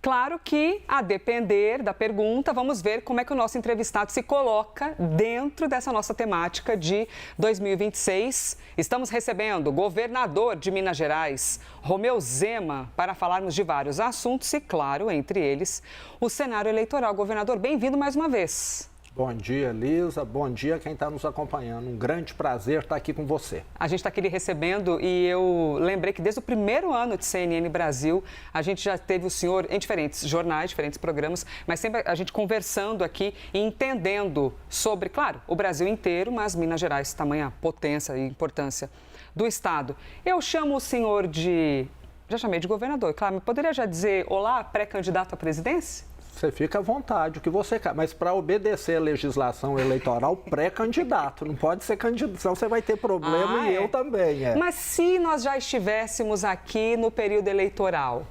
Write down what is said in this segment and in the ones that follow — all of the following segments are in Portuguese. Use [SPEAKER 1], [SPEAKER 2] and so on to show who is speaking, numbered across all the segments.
[SPEAKER 1] claro que, a depender da pergunta, vamos ver como é que o nosso entrevistado se coloca dentro dessa nossa temática de 2026. Estamos recebendo o governador de Minas Gerais, Romeu Zema, para falarmos de vários assuntos e, claro, entre eles, o cenário eleitoral. Governador, bem-vindo mais uma vez.
[SPEAKER 2] Bom dia, Lisa. Bom dia quem está nos acompanhando. Um grande prazer estar aqui com você.
[SPEAKER 1] A gente está aqui lhe recebendo e eu lembrei que desde o primeiro ano de CNN Brasil, a gente já teve o senhor em diferentes jornais, diferentes programas, mas sempre a gente conversando aqui e entendendo sobre, claro, o Brasil inteiro, mas Minas Gerais, tamanha potência e importância do Estado. Eu chamo o senhor de... Já chamei de governador, claro, mas poderia já dizer olá, pré-candidato à presidência?
[SPEAKER 2] Você fica à vontade, o que você quer, mas para obedecer a legislação eleitoral, pré-candidato, não pode ser candidato, senão você vai ter problema e eu também.
[SPEAKER 1] Mas se nós já estivéssemos aqui no período eleitoral,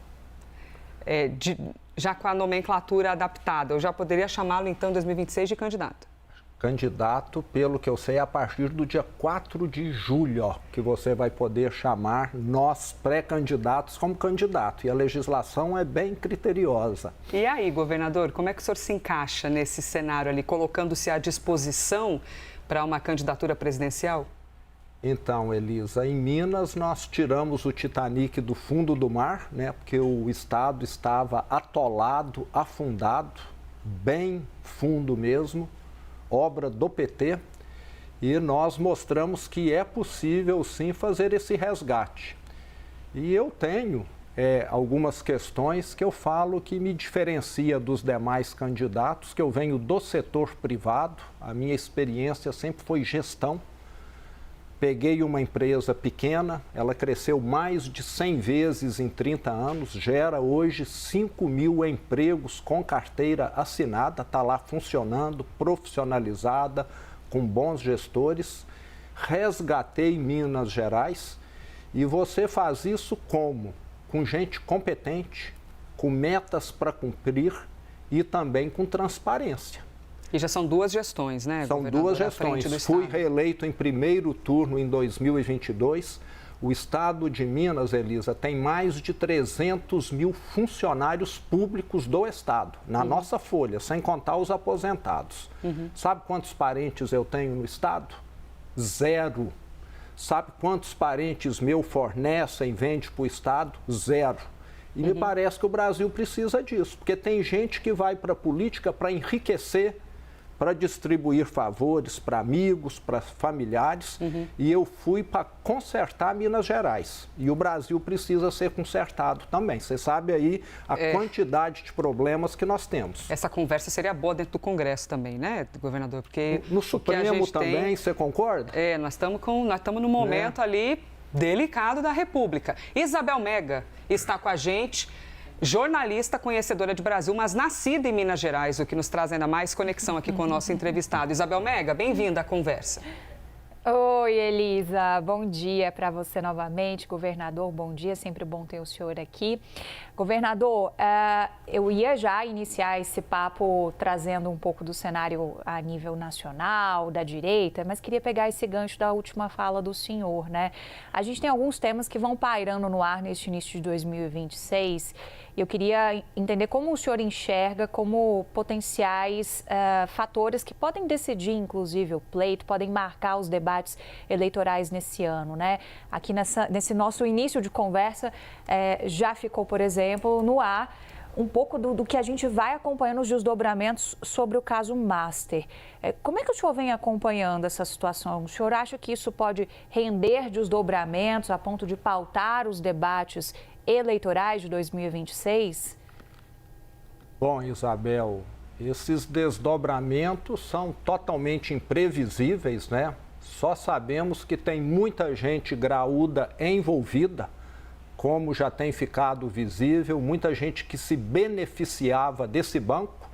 [SPEAKER 1] já com a nomenclatura adaptada, eu já poderia chamá-lo então em 2026 de candidato?
[SPEAKER 2] Candidato, pelo que eu sei, a partir do dia 4 de julho, que você vai poder chamar nós pré-candidatos como candidato. E a legislação é bem criteriosa.
[SPEAKER 1] E aí, governador, como é que o senhor se encaixa nesse cenário ali, colocando-se à disposição para uma candidatura presidencial?
[SPEAKER 2] Então, Elisa, em Minas nós tiramos o Titanic do fundo do mar, né? Porque o estado estava atolado, afundado, bem fundo mesmo. Obra do PT, e nós mostramos que é possível sim fazer esse resgate. E eu tenho algumas questões que eu falo que me diferencia dos demais candidatos, que eu venho do setor privado, a minha experiência sempre foi gestão. Peguei uma empresa pequena, ela cresceu mais de 100 vezes em 30 anos, gera hoje 5.000 empregos com carteira assinada, está lá funcionando, profissionalizada, com bons gestores. Resgatei Minas Gerais e você faz isso como? Com gente competente, com metas para cumprir e também com transparência.
[SPEAKER 1] E já são duas gestões, né,
[SPEAKER 2] São duas gestões. Fui reeleito em primeiro turno em 2022. O estado de Minas, Elisa, tem mais de 300 mil funcionários públicos do estado, na nossa folha, sem contar os aposentados. Sabe quantos parentes eu tenho no estado? 0. Sabe quantos parentes meus fornecem, vendem para o estado? 0. E me parece que o Brasil precisa disso, porque tem gente que vai para a política para enriquecer, para distribuir favores para amigos, para familiares, e eu fui para consertar Minas Gerais. E o Brasil precisa ser consertado também. Você sabe aí a quantidade de problemas que nós temos.
[SPEAKER 1] Essa conversa seria boa dentro do Congresso também, né, governador? Porque
[SPEAKER 2] no Supremo também, você concorda?
[SPEAKER 1] Nós estamos num momento ali delicado da República. Isabel Mega está com a gente. Jornalista, conhecedora de Brasil, mas nascida em Minas Gerais, o que nos traz ainda mais conexão aqui com o nosso entrevistado. Isabel Mega, bem-vinda à conversa.
[SPEAKER 3] Oi, Elisa. Bom dia para você novamente. Governador, bom dia. Sempre bom ter o senhor aqui. Governador, eu ia já iniciar esse papo trazendo um pouco do cenário a nível nacional, da direita, mas queria pegar esse gancho da última fala do senhor, né? A gente tem alguns temas que vão pairando no ar neste início de 2026. Eu queria entender como o senhor enxerga como potenciais fatores que podem decidir, inclusive, o pleito, podem marcar os debates eleitorais nesse ano, né? Aqui nesse nosso início de conversa, já ficou, por exemplo, no ar um pouco do que a gente vai acompanhando os desdobramentos sobre o caso Master. Como é que o senhor vem acompanhando essa situação? O senhor acha que isso pode render desdobramentos a ponto de pautar os debates eleitorais de 2026?
[SPEAKER 2] Bom, Isabel, esses desdobramentos são totalmente imprevisíveis, né? Só sabemos que tem muita gente graúda envolvida, como já tem ficado visível, muita gente que se beneficiava desse banco.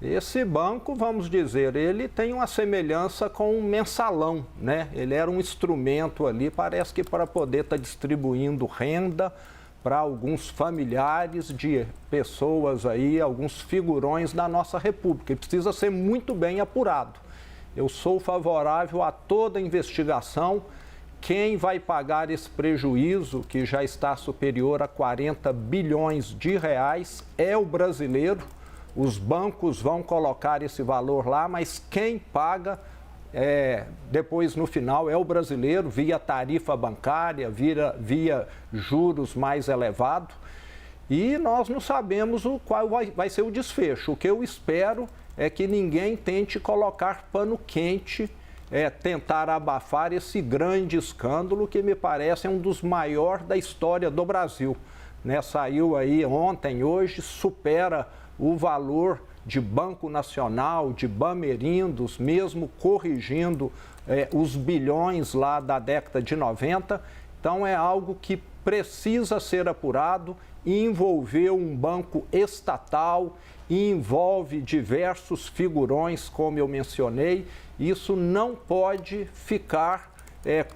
[SPEAKER 2] Esse banco, vamos dizer, ele tem uma semelhança com um mensalão, né? Ele era um instrumento ali, parece que para poder estar distribuindo renda para alguns familiares de pessoas aí, alguns figurões da nossa República. E precisa ser muito bem apurado. Eu sou favorável a toda investigação quem vai pagar esse prejuízo, que já está superior a 40 bilhões de reais, é o brasileiro. Os bancos vão colocar esse valor lá, mas quem paga depois, no final, é o brasileiro, via tarifa bancária, via juros mais elevados. E nós não sabemos qual vai ser o desfecho. O que eu espero é que ninguém tente colocar pano quente, tentar abafar esse grande escândalo que me parece um dos maiores da história do Brasil. Saiu aí ontem, hoje, supera o valor de Banco Nacional, de Bamerindos, mesmo corrigindo os bilhões lá da década de 90. Então é algo que precisa ser apurado, envolveu um banco estatal, envolve diversos figurões, como eu mencionei. Isso não pode ficar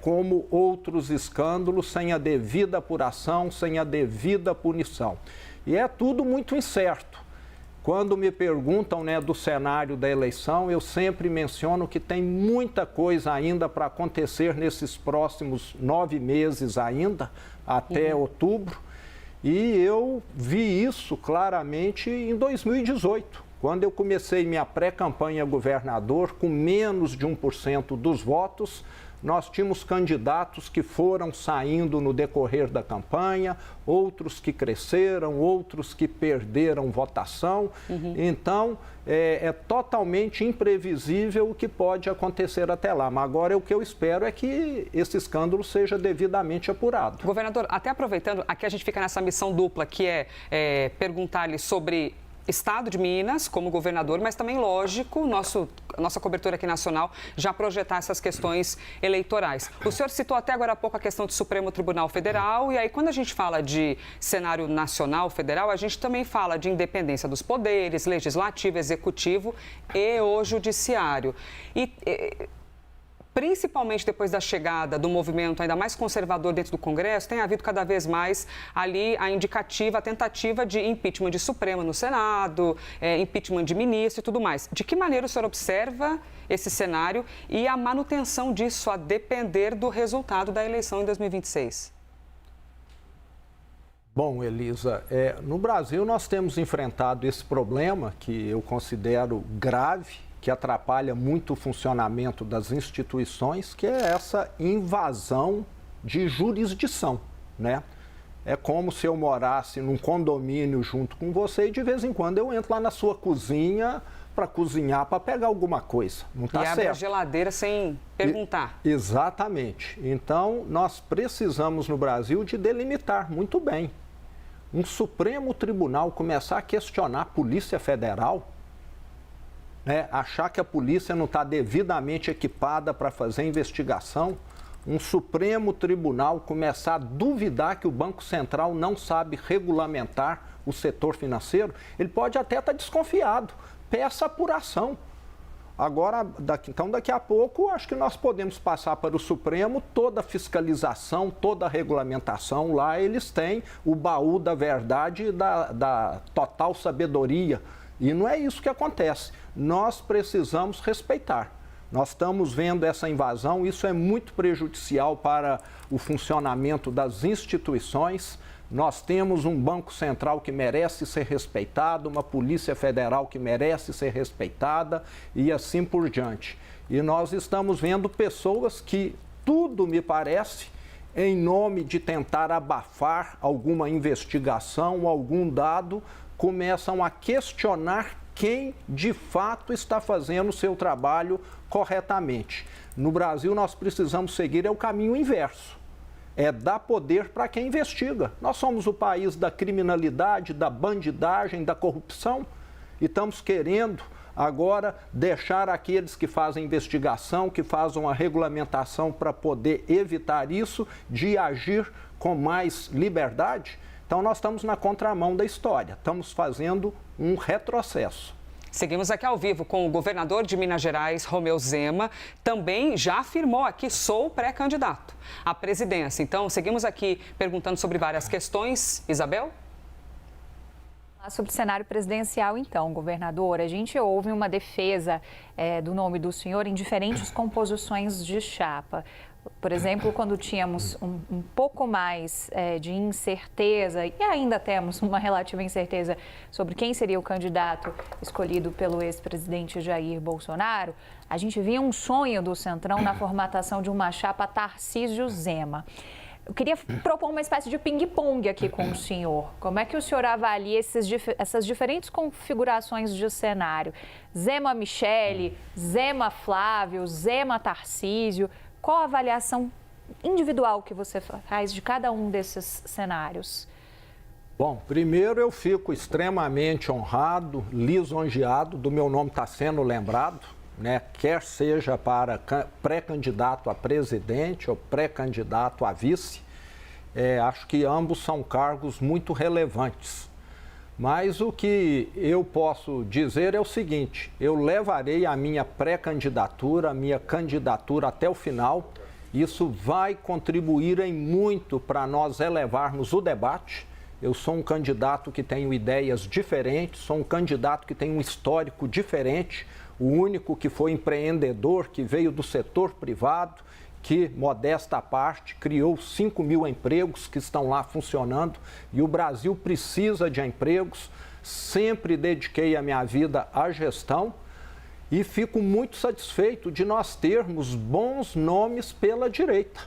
[SPEAKER 2] como outros escândalos, sem a devida apuração, sem a devida punição. E é tudo muito incerto. Quando me perguntam do cenário da eleição, eu sempre menciono que tem muita coisa ainda para acontecer nesses próximos 9 meses ainda, até outubro. E eu vi isso claramente em 2018, quando eu comecei minha pré-campanha governador com menos de 1% dos votos. Nós tínhamos candidatos que foram saindo no decorrer da campanha, outros que cresceram, outros que perderam votação. Então, é totalmente imprevisível o que pode acontecer até lá. Mas agora o que eu espero é que esse escândalo seja devidamente apurado.
[SPEAKER 1] Governador, até aproveitando, aqui a gente fica nessa missão dupla, que é perguntar-lhe sobre Estado de Minas, como governador, mas também, lógico, nossa cobertura aqui nacional já projetar essas questões eleitorais. O senhor citou até agora há pouco a questão do Supremo Tribunal Federal, e aí quando a gente fala de cenário nacional, federal, a gente também fala de independência dos poderes, legislativo, executivo e o judiciário. Principalmente depois da chegada do movimento ainda mais conservador dentro do Congresso, tem havido cada vez mais ali a tentativa de impeachment de Supremo no Senado, impeachment de ministro e tudo mais. De que maneira o senhor observa esse cenário e a manutenção disso a depender do resultado da eleição em 2026?
[SPEAKER 2] Bom, Elisa, no Brasil nós temos enfrentado esse problema que eu considero grave, que atrapalha muito o funcionamento das instituições, que é essa invasão de jurisdição, É como se eu morasse num condomínio junto com você e de vez em quando eu entro lá na sua cozinha para cozinhar, para pegar alguma coisa. Não está certo.
[SPEAKER 1] E abre a geladeira sem perguntar.
[SPEAKER 2] Exatamente. Então, nós precisamos no Brasil de delimitar muito bem. Um Supremo Tribunal começar a questionar a Polícia Federal, achar que a polícia não está devidamente equipada para fazer investigação, um Supremo Tribunal começar a duvidar que o Banco Central não sabe regulamentar o setor financeiro, ele pode até estar desconfiado, peça apuração. Agora, daqui a pouco, acho que nós podemos passar para o Supremo toda a fiscalização, toda a regulamentação. Lá eles têm o baú da verdade e da total sabedoria. E não é isso que acontece. Nós precisamos respeitar. Nós estamos vendo essa invasão, isso é muito prejudicial para o funcionamento das instituições. Nós temos um Banco Central que merece ser respeitado, uma Polícia Federal que merece ser respeitada e assim por diante. E nós estamos vendo pessoas que, tudo me parece, em nome de tentar abafar alguma investigação, algum dado, começam a questionar quem de fato está fazendo o seu trabalho corretamente. No Brasil, nós precisamos seguir o caminho inverso. É dar poder para quem investiga. Nós somos o país da criminalidade, da bandidagem, da corrupção e estamos querendo agora deixar aqueles que fazem investigação, que fazem a regulamentação para poder evitar isso, de agir com mais liberdade. Então, nós estamos na contramão da história, estamos fazendo um retrocesso.
[SPEAKER 1] Seguimos aqui ao vivo com o governador de Minas Gerais, Romeu Zema, também já afirmou aqui, sou pré-candidato à presidência. Então, seguimos aqui perguntando sobre várias questões. Isabel?
[SPEAKER 3] Sobre o cenário presidencial, então, governador, a gente ouve uma defesa do nome do senhor em diferentes composições de chapa. Por exemplo, quando tínhamos um pouco mais de incerteza, e ainda temos uma relativa incerteza sobre quem seria o candidato escolhido pelo ex-presidente Jair Bolsonaro, a gente via um sonho do Centrão na formatação de uma chapa Tarcísio-Zema. Eu queria propor uma espécie de ping-pong aqui com o senhor. Como é que o senhor avalia essas diferentes configurações de cenário? Zema-Michele, Zema-Flávio, Zema-Tarcísio. Qual a avaliação individual que você faz de cada um desses cenários?
[SPEAKER 2] Bom, primeiro eu fico extremamente honrado, lisonjeado do meu nome estar sendo lembrado, né? Quer seja para pré-candidato a presidente ou pré-candidato a vice. Acho que ambos são cargos muito relevantes. Mas o que eu posso dizer é o seguinte: eu levarei a minha pré-candidatura, a minha candidatura até o final. Isso vai contribuir em muito para nós elevarmos o debate. Eu sou um candidato que tenho ideias diferentes, sou um candidato que tem um histórico diferente, o único que foi empreendedor, que veio do setor privado, que, modesta à parte, criou 5 mil empregos que estão lá funcionando, e o Brasil precisa de empregos. Sempre dediquei a minha vida à gestão e fico muito satisfeito de nós termos bons nomes pela direita.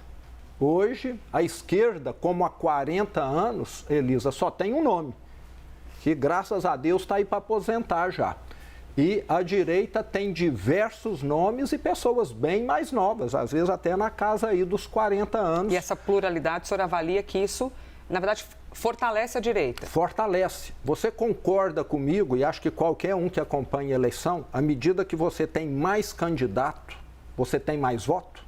[SPEAKER 2] Hoje, a esquerda, como há 40 anos, Elisa, só tem um nome, que graças a Deus está aí para aposentar já. E a direita tem diversos nomes e pessoas bem mais novas, às vezes até na casa aí dos 40 anos.
[SPEAKER 1] E essa pluralidade, o senhor avalia que isso, na verdade, fortalece a direita? Fortalece.
[SPEAKER 2] Você concorda comigo, e acho que qualquer um que acompanha a eleição, à medida que você tem mais candidato, você tem mais voto?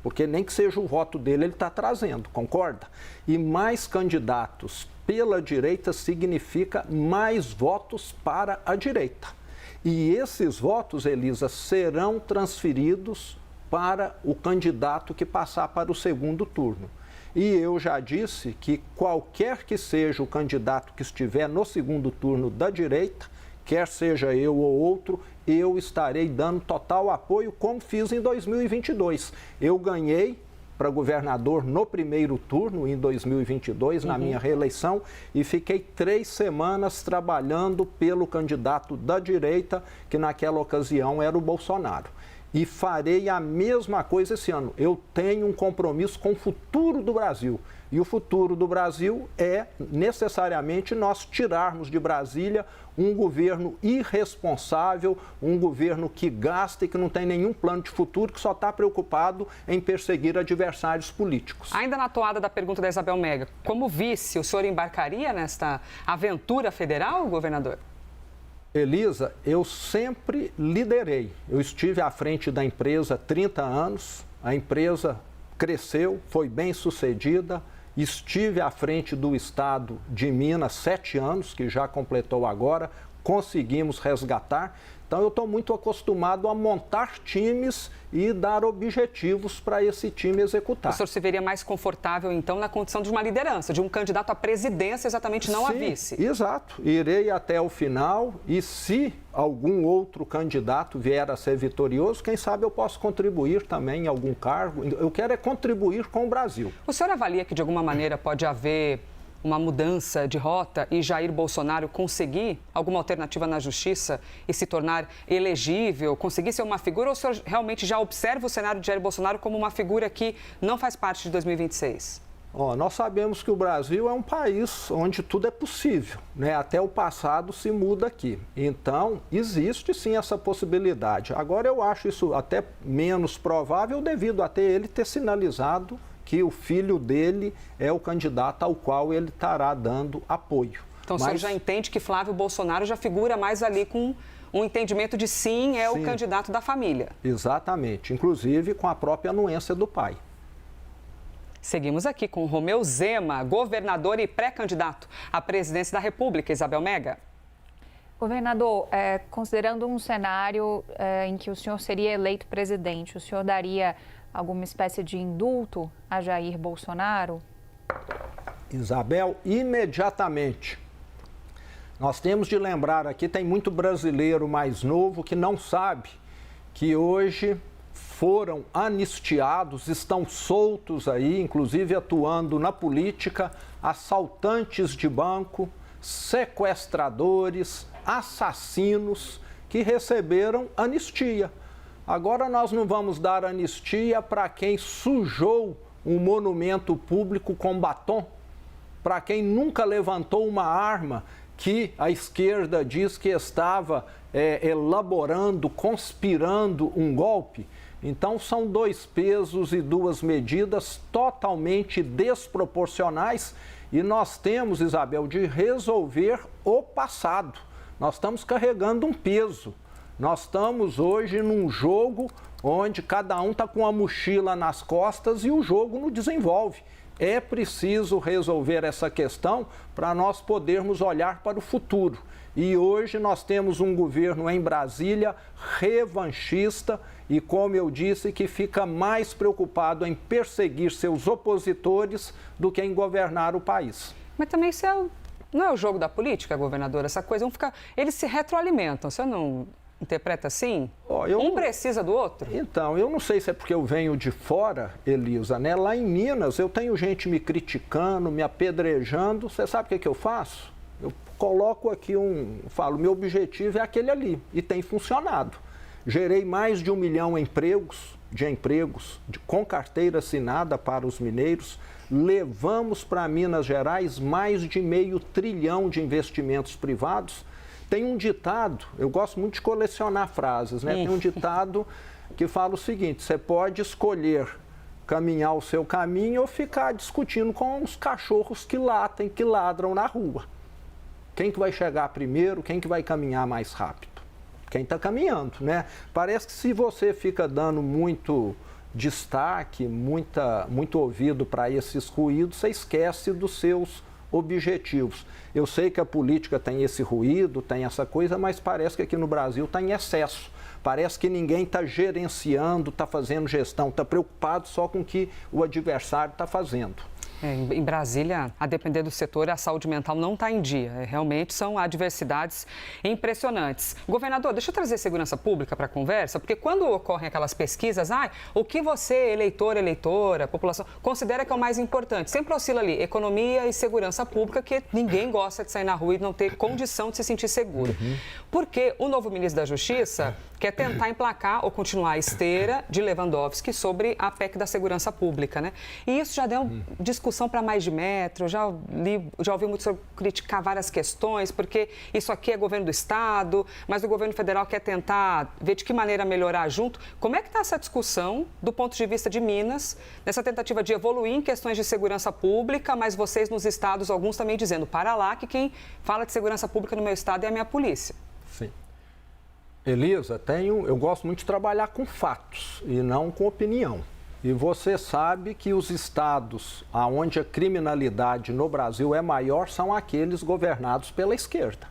[SPEAKER 2] Porque nem que seja o voto dele, ele está trazendo, concorda? E mais candidatos pela direita significa mais votos para a direita. E esses votos, Elisa, serão transferidos para o candidato que passar para o segundo turno. E eu já disse que qualquer que seja o candidato que estiver no segundo turno da direita, quer seja eu ou outro, eu estarei dando total apoio, como fiz em 2022. Eu ganhei para governador no primeiro turno, em 2022, na minha reeleição, e fiquei 3 semanas trabalhando pelo candidato da direita, que naquela ocasião era o Bolsonaro. E farei a mesma coisa esse ano. Eu tenho um compromisso com o futuro do Brasil. E o futuro do Brasil é, necessariamente, nós tirarmos de Brasília um governo irresponsável, um governo que gasta e que não tem nenhum plano de futuro, que só está preocupado em perseguir adversários políticos.
[SPEAKER 1] Ainda na toada da pergunta da Isabel Mega, como vice, o senhor embarcaria nesta aventura federal, governador?
[SPEAKER 2] Elisa, eu sempre liderei. Eu estive à frente da empresa há 30 anos, a empresa cresceu, foi bem sucedida. Estive à frente do estado de Minas 7 anos, que já completou agora, conseguimos resgatar. Então eu estou muito acostumado a montar times e dar objetivos para esse time executar.
[SPEAKER 1] O senhor se veria mais confortável, então, na condição de uma liderança, de um candidato à presidência, exatamente não a vice?
[SPEAKER 2] Exato. Irei até o final e se algum outro candidato vier a ser vitorioso, quem sabe eu posso contribuir também em algum cargo. Eu quero é contribuir com o Brasil.
[SPEAKER 1] O senhor avalia que, de alguma maneira, pode haver uma mudança de rota e Jair Bolsonaro conseguir alguma alternativa na justiça e se tornar elegível, conseguir ser uma figura, ou o senhor realmente já observa o cenário de Jair Bolsonaro como uma figura que não faz parte de 2026?
[SPEAKER 2] Nós sabemos que o Brasil é um país onde tudo é possível, né? Até o passado se muda aqui. Então, existe sim essa possibilidade. Agora, eu acho isso até menos provável devido a ele ter sinalizado que o filho dele é o candidato ao qual ele estará dando apoio.
[SPEAKER 1] Então, o senhor já entende que Flávio Bolsonaro já figura mais ali com um entendimento de sim, o candidato da família.
[SPEAKER 2] Exatamente, inclusive com a própria anuência do pai.
[SPEAKER 1] Seguimos aqui com Romeu Zema, governador e pré-candidato à presidência da República. Isabel Mega.
[SPEAKER 3] Governador, considerando um cenário em que o senhor seria eleito presidente, o senhor daria alguma espécie de indulto a Jair Bolsonaro?
[SPEAKER 2] Isabel, imediatamente. Nós temos de lembrar aqui, tem muito brasileiro mais novo que não sabe que hoje foram anistiados, estão soltos aí, inclusive atuando na política, assaltantes de banco, sequestradores, assassinos que receberam anistia. Agora nós não vamos dar anistia para quem sujou um monumento público com batom, para quem nunca levantou uma arma que a esquerda diz que estava elaborando, conspirando um golpe. Então, são dois pesos e duas medidas totalmente desproporcionais e nós temos, Isabel, de resolver o passado. Nós estamos carregando um peso. Nós estamos hoje num jogo onde cada um está com a mochila nas costas e o jogo não desenvolve. É preciso resolver essa questão para nós podermos olhar para o futuro. E hoje nós temos um governo em Brasília revanchista e, como eu disse, que fica mais preocupado em perseguir seus opositores do que em governar o país.
[SPEAKER 1] Mas também isso não é o jogo da política, governador? Essa coisa, eles se retroalimentam, você não interpreta assim? Um precisa do outro?
[SPEAKER 2] Então, eu não sei se é porque eu venho de fora, Elisa, né? Lá em Minas eu tenho gente me criticando, me apedrejando. Você sabe o que eu faço? Eu coloco aqui falo, meu objetivo é aquele ali e tem funcionado. Gerei mais de 1 milhão de empregos com carteira assinada para os mineiros. Levamos para Minas Gerais mais de R$500 bilhão de investimentos privados. Tem um ditado, eu gosto muito de colecionar frases, né? Tem um ditado que fala o seguinte: você pode escolher caminhar o seu caminho ou ficar discutindo com os cachorros que latem, que ladram na rua. Quem que vai chegar primeiro, quem que vai caminhar mais rápido? Quem está caminhando, né? Parece que se você fica dando muito destaque, muito ouvido para esses ruídos, você esquece dos seus objetivos. Eu sei que a política tem esse ruído, tem essa coisa, mas parece que aqui no Brasil está em excesso. Parece que ninguém está gerenciando, está fazendo gestão, está preocupado só com o que o adversário está fazendo.
[SPEAKER 1] Em Brasília, a depender do setor, a saúde mental não está em dia. Realmente são adversidades impressionantes. Governador, deixa eu trazer segurança pública para a conversa, porque quando ocorrem aquelas pesquisas, o que você, eleitor, eleitora, população, considera que é o mais importante? Sempre oscila ali, economia e segurança pública, que ninguém gosta de sair na rua e não ter condição de se sentir seguro. Porque o novo ministro da Justiça quer tentar emplacar ou continuar a esteira de Lewandowski sobre a PEC da segurança pública, né? E isso já deu discussão para mais de metro, já ouvi muito sobre criticar várias questões, porque isso aqui é governo do Estado, mas o governo federal quer tentar ver de que maneira melhorar junto. Como é que está essa discussão do ponto de vista de Minas, nessa tentativa de evoluir em questões de segurança pública, mas vocês nos estados, alguns também dizendo, para lá, que quem fala de segurança pública no meu estado é a minha polícia.
[SPEAKER 2] Sim. Elisa, eu gosto muito de trabalhar com fatos e não com opinião. E você sabe que os estados onde a criminalidade no Brasil é maior são aqueles governados pela esquerda.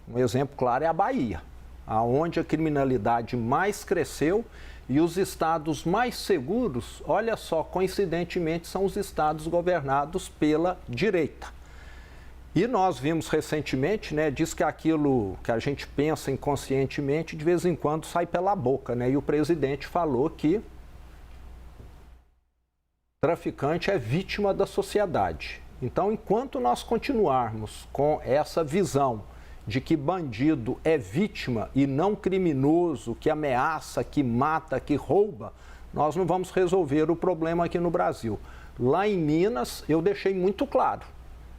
[SPEAKER 2] Um exemplo claro é a Bahia, onde a criminalidade mais cresceu, e os estados mais seguros, olha só, coincidentemente, são os estados governados pela direita. E nós vimos recentemente, né, diz que aquilo que a gente pensa inconscientemente, de vez em quando sai pela boca, né? E o presidente falou que traficante é vítima da sociedade. Então, enquanto nós continuarmos com essa visão de que bandido é vítima e não criminoso, que ameaça, que mata, que rouba, nós não vamos resolver o problema aqui no Brasil. Lá em Minas, eu deixei muito claro,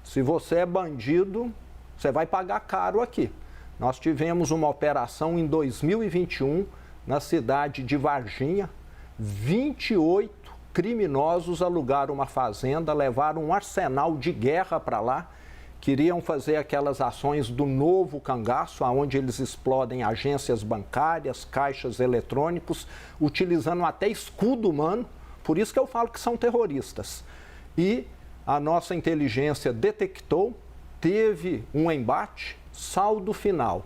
[SPEAKER 2] se você é bandido, você vai pagar caro aqui. Nós tivemos uma operação em 2021, na cidade de Varginha, 28 criminosos alugaram uma fazenda, levaram um arsenal de guerra para lá, queriam fazer aquelas ações do novo cangaço, onde eles explodem agências bancárias, caixas eletrônicos, utilizando até escudo humano, por isso que eu falo que são terroristas. E a nossa inteligência detectou, teve um embate, saldo final,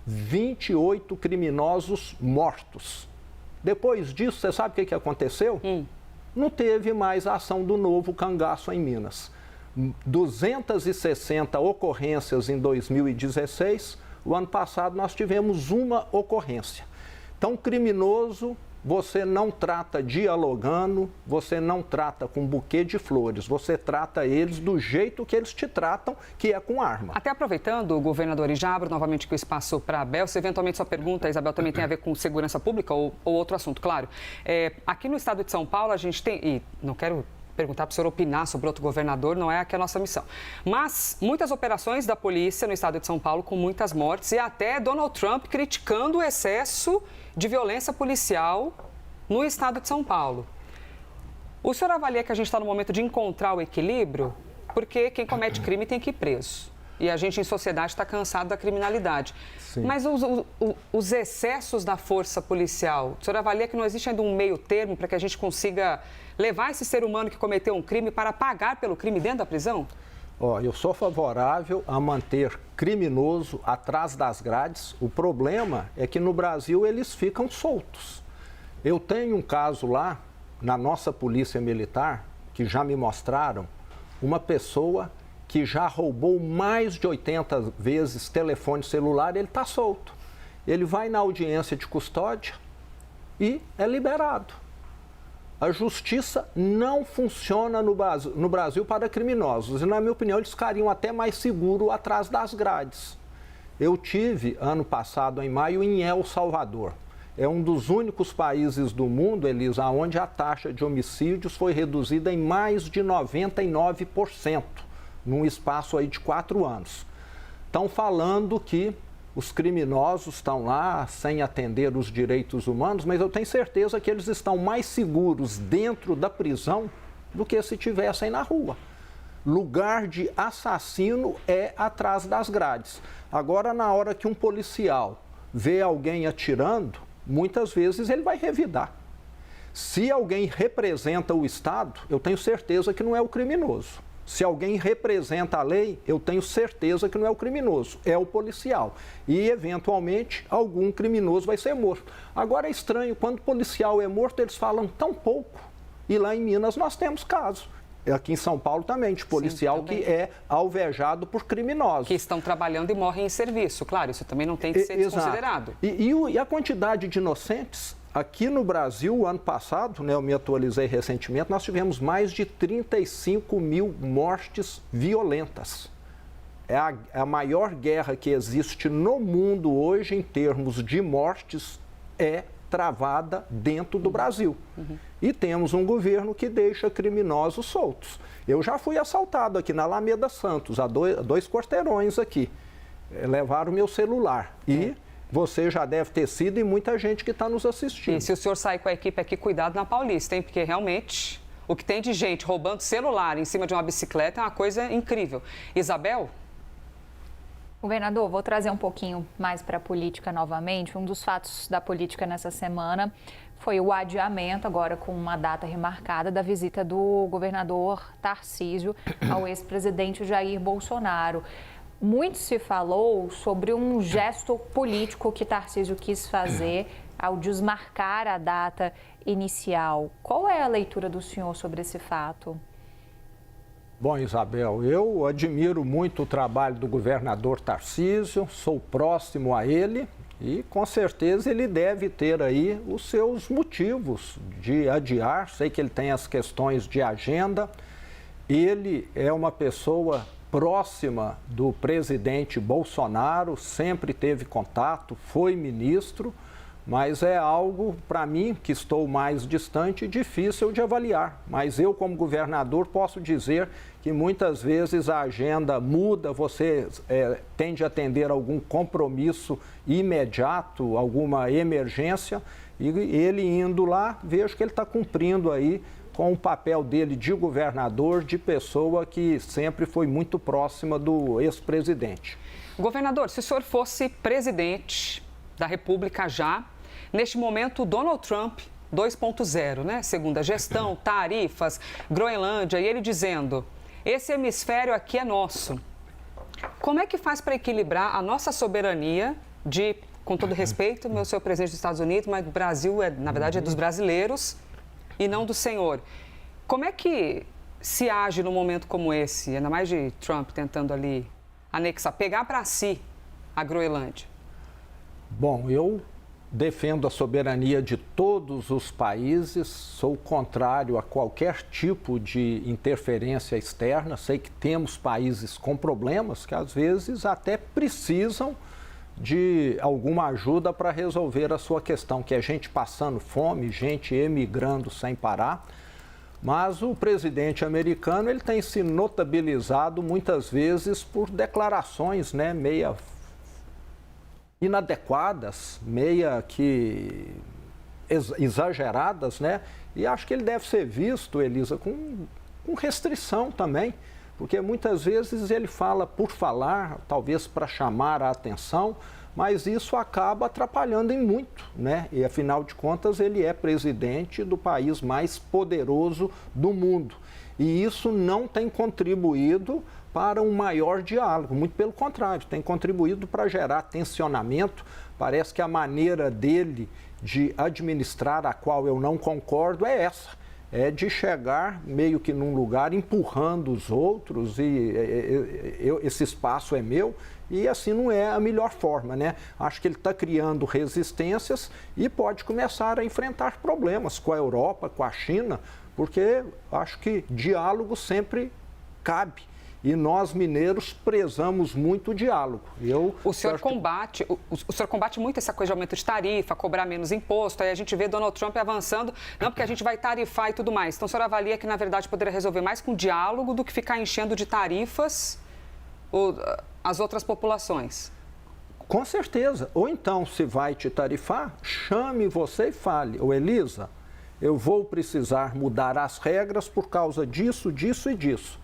[SPEAKER 2] 28 criminosos mortos. Depois disso, você sabe o que aconteceu? Não teve mais a ação do novo cangaço em Minas. 260 ocorrências em 2016, o ano passado nós tivemos uma ocorrência. Então, criminoso você não trata dialogando, você não trata com buquê de flores, você trata eles do jeito que eles te tratam, que é com arma.
[SPEAKER 1] Até aproveitando, governador, e já abro novamente aqui o espaço para a Abel, se eventualmente sua pergunta, Isabel, também tem a ver com segurança pública ou outro assunto, claro. Aqui no estado de São Paulo, a gente tem, e não quero perguntar para o senhor opinar sobre outro governador, não é aqui a nossa missão. Mas muitas operações da polícia no estado de São Paulo com muitas mortes e até Donald Trump criticando o excesso de violência policial no estado de São Paulo. O senhor avalia que a gente está no momento de encontrar o equilíbrio? Porque quem comete crime tem que ir preso. E a gente em sociedade está cansado da criminalidade. Sim. Mas os excessos da força policial, o senhor avalia que não existe ainda um meio termo para que a gente consiga levar esse ser humano que cometeu um crime para pagar pelo crime dentro da prisão?
[SPEAKER 2] Eu sou favorável a manter criminoso atrás das grades. O problema é que no Brasil eles ficam soltos. Eu tenho um caso lá, na nossa polícia militar, que já me mostraram, uma pessoa que já roubou mais de 80 vezes telefone celular, ele está solto. Ele vai na audiência de custódia e é liberado. A justiça não funciona no Brasil para criminosos. E, na minha opinião, eles ficariam até mais seguros atrás das grades. Eu tive, ano passado, em maio, em El Salvador. É um dos únicos países do mundo, Elisa, onde a taxa de homicídios foi reduzida em mais de 99%, num espaço aí de 4 anos. Estão falando que os criminosos estão lá sem atender os direitos humanos, mas eu tenho certeza que eles estão mais seguros dentro da prisão do que se estivessem na rua. Lugar de assassino é atrás das grades. Agora, na hora que um policial vê alguém atirando, muitas vezes ele vai revidar. Se alguém representa o Estado, eu tenho certeza que não é o criminoso. Se alguém representa a lei, eu tenho certeza que não é o criminoso, é o policial. E, eventualmente, algum criminoso vai ser morto. Agora, é estranho, quando o policial é morto, eles falam tão pouco. E lá em Minas nós temos casos. Aqui em São Paulo também, de policial. Sim, também. Que é alvejado por criminosos.
[SPEAKER 1] Que estão trabalhando e morrem em serviço, claro, isso também não tem que ser desconsiderado.
[SPEAKER 2] E a quantidade de inocentes? Aqui no Brasil, ano passado, eu me atualizei recentemente, nós tivemos mais de 35 mil mortes violentas. É a maior guerra que existe no mundo hoje em termos de mortes é travada dentro do Brasil. E temos um governo que deixa criminosos soltos. Eu já fui assaltado aqui na Alameda Santos, a dois quarteirões aqui. Levaram meu celular e... Você já deve ter sido e muita gente que está nos assistindo.
[SPEAKER 1] E se o senhor sair com a equipe aqui, cuidado na Paulista, hein? Porque realmente o que tem de gente roubando celular em cima de uma bicicleta é uma coisa incrível. Isabel?
[SPEAKER 3] Governador, vou trazer um pouquinho mais para a política novamente. Um dos fatos da política nessa semana foi o adiamento, agora com uma data remarcada, da visita do governador Tarcísio ao ex-presidente Jair Bolsonaro. Muito se falou sobre um gesto político que Tarcísio quis fazer ao desmarcar a data inicial. Qual é a leitura do senhor sobre esse fato?
[SPEAKER 2] Bom, Isabel, eu admiro muito o trabalho do governador Tarcísio, sou próximo a ele e com certeza ele deve ter aí os seus motivos de adiar. Sei que ele tem as questões de agenda. Ele é uma pessoa próxima do presidente Bolsonaro, sempre teve contato, foi ministro, mas é algo, para mim, que estou mais distante, difícil de avaliar. Mas eu, como governador, posso dizer que muitas vezes a agenda muda, você tende a atender algum compromisso imediato, alguma emergência, e ele indo lá, vejo que ele está cumprindo aí com o papel dele de governador, de pessoa que sempre foi muito próxima do ex-presidente.
[SPEAKER 1] Governador, se o senhor fosse presidente da República já, neste momento, Donald Trump 2.0, né? Segunda gestão, tarifas, Groenlândia, e ele dizendo, esse hemisfério aqui é nosso. Como é que faz para equilibrar a nossa soberania de, com todo respeito, meu senhor presidente dos Estados Unidos, mas o Brasil, na verdade, é dos brasileiros, e não do senhor. Como é que se age num momento como esse, ainda mais de Trump tentando ali anexar, pegar para si a Groenlândia?
[SPEAKER 2] Bom, eu defendo a soberania de todos os países, sou contrário a qualquer tipo de interferência externa. Sei que temos países com problemas que às vezes até precisam de alguma ajuda para resolver a sua questão, que é gente passando fome, gente emigrando sem parar. Mas o presidente americano ele tem se notabilizado muitas vezes por declarações, né, meia inadequadas, meia que exageradas, né? E acho que ele deve ser visto, Elisa, com restrição também, porque muitas vezes ele fala por falar, talvez para chamar a atenção, mas isso acaba atrapalhando em muito, né? E afinal de contas ele é presidente do país mais poderoso do mundo. E isso não tem contribuído para um maior diálogo, muito pelo contrário, tem contribuído para gerar tensionamento. Parece que a maneira dele de administrar, a qual eu não concordo, é essa, é de chegar meio que num lugar empurrando os outros e esse espaço é meu, e assim não é a melhor forma, né? Acho que ele está criando resistências e pode começar a enfrentar problemas com a Europa, com a China, porque acho que diálogo sempre cabe. E nós, mineiros, prezamos muito o diálogo.
[SPEAKER 1] O senhor combate muito essa coisa de aumento de tarifa, cobrar menos imposto. Aí a gente vê Donald Trump avançando, não porque a gente vai tarifar e tudo mais. Então, o senhor avalia que, na verdade, poderia resolver mais com diálogo do que ficar enchendo de tarifas as outras populações?
[SPEAKER 2] Com certeza. Ou então, se vai te tarifar, chame você e fale: ô Elisa, eu vou precisar mudar as regras por causa disso, disso e disso.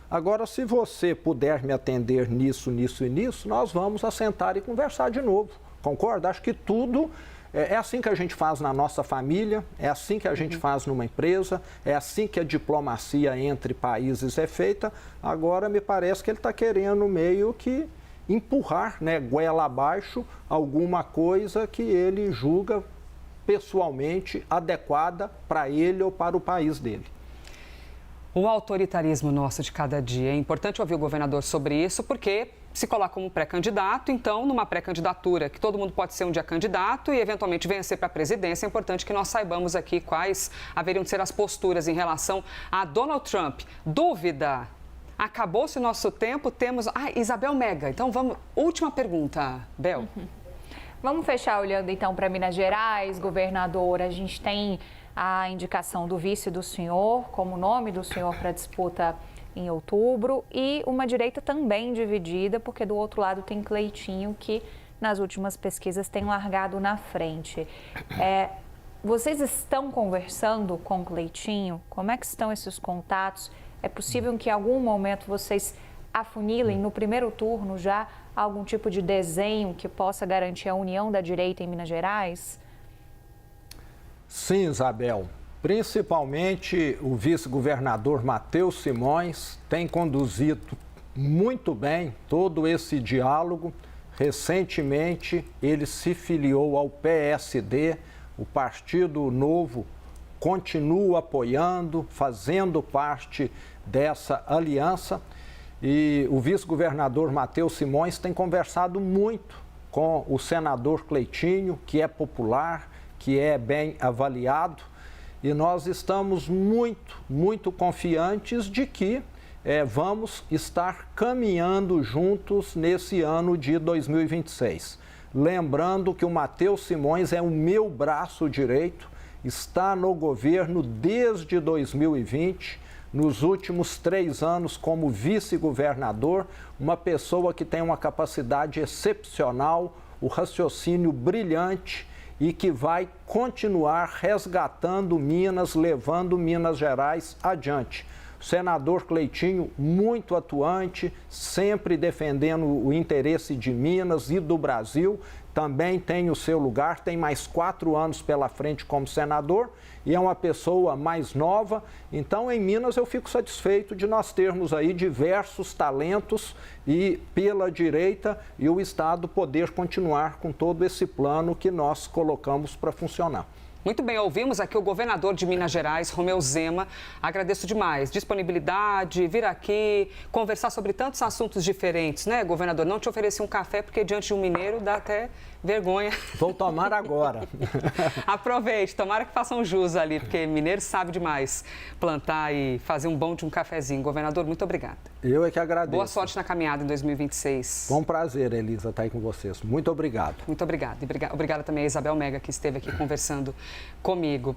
[SPEAKER 2] Agora, se você puder me atender nisso, nisso e nisso, nós vamos assentar e conversar de novo. Concorda? Acho que tudo é assim que a gente faz na nossa família, é assim que a gente faz numa empresa, é assim que a diplomacia entre países é feita. Agora, me parece que ele está querendo meio que empurrar, né, goela abaixo, alguma coisa que ele julga pessoalmente adequada para ele ou para o país dele.
[SPEAKER 1] O autoritarismo nosso de cada dia. É importante ouvir o governador sobre isso, porque se coloca como pré-candidato, então, numa pré-candidatura que todo mundo pode ser um dia candidato e, eventualmente, vencer para a presidência, é importante que nós saibamos aqui quais haveriam de ser as posturas em relação a Donald Trump. Dúvida? Acabou-se o nosso tempo, temos... Isabel Mega. Então, vamos... Última pergunta, Bel.
[SPEAKER 3] Vamos fechar olhando, então, para Minas Gerais, governador. A gente tem a indicação do vice do senhor, como nome do senhor para a disputa em outubro, e uma direita também dividida, porque do outro lado tem Cleitinho, que nas últimas pesquisas tem largado na frente. Vocês estão conversando com Cleitinho? Como é que estão esses contatos? É possível que em algum momento vocês afunilem no primeiro turno já algum tipo de desenho que possa garantir a união da direita em Minas Gerais?
[SPEAKER 2] Sim, Isabel. Principalmente o vice-governador Matheus Simões tem conduzido muito bem todo esse diálogo. Recentemente, ele se filiou ao PSD, o Partido Novo continua apoiando, fazendo parte dessa aliança. E o vice-governador Matheus Simões tem conversado muito com o senador Cleitinho, que é popular, que é bem avaliado, e nós estamos muito confiantes de que vamos estar caminhando juntos nesse ano de 2026. Lembrando que o Matheus Simões é o meu braço direito, está no governo desde 2020, nos últimos 3 anos como vice-governador, uma pessoa que tem uma capacidade excepcional, o raciocínio brilhante, e que vai continuar resgatando Minas, levando Minas Gerais adiante. O senador Cleitinho, muito atuante, sempre defendendo o interesse de Minas e do Brasil, também tem o seu lugar, tem mais 4 anos pela frente como senador e é uma pessoa mais nova. Então, em Minas, eu fico satisfeito de nós termos aí diversos talentos e pela direita e o Estado poder continuar com todo esse plano que nós colocamos para funcionar.
[SPEAKER 1] Muito bem, ouvimos aqui o governador de Minas Gerais, Romeu Zema. Agradeço demais. Disponibilidade, vir aqui, conversar sobre tantos assuntos diferentes, né, governador? Não te ofereci um café porque diante de um mineiro dá até vergonha.
[SPEAKER 2] Vou tomar agora.
[SPEAKER 1] Aproveite, tomara que façam jus ali, porque mineiro sabe demais plantar e fazer um bom de um cafezinho. Governador, muito obrigada.
[SPEAKER 2] Eu é que agradeço.
[SPEAKER 1] Boa sorte na caminhada em 2026.
[SPEAKER 2] Foi um prazer, Elisa, estar aí com vocês. Muito obrigado.
[SPEAKER 1] Muito obrigada. E obrigada também a Isabel Mega, que esteve aqui conversando comigo.